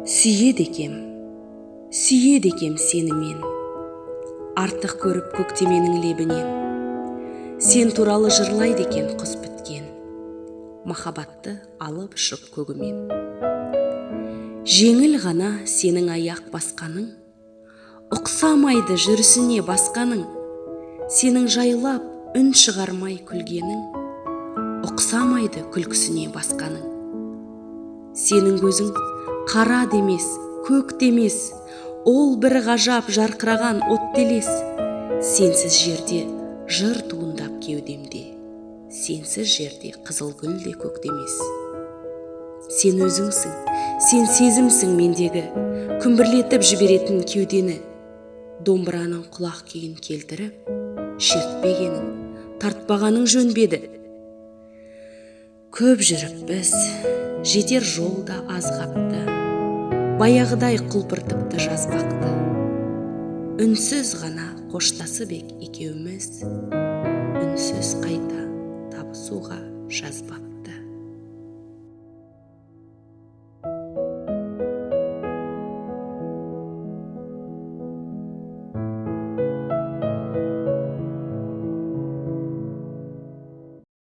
Сүйеді екем сені мен, артық көріп көктеменің лебінен. Сен туралы жырлайды екен құс біткен, махаббатты алып ұшып көгімен. Жеңіл ғана сенің аяқ басқаның, ұқсамайды жүрісіне басқаның. Сенің жайлап үн шығармай күлгенің, ұқсамайды күлкісіне басқаның. Сенің көзің қара демес, көк демес, ол бір ғажап жарқыраған оттелес. Сенсіз жерде жыр туындап кеудемде, сенсіз жерде қызыл гүл де көктемес. Сен өзіңсің, сен сезімсің мендегі, күмбірлетіп жіберетін кеудені. Домбыраның құлақ күйін келтіріп, шертпегенің, тартпағаның жөн бе еді? Көп жүріп біз, жетер жолда аз қапты, баяғыдай құлпыртыпты жазбақты. Үнсіз ғана қоштасып екеуміз, үнсіз қайта табысуға жазбап.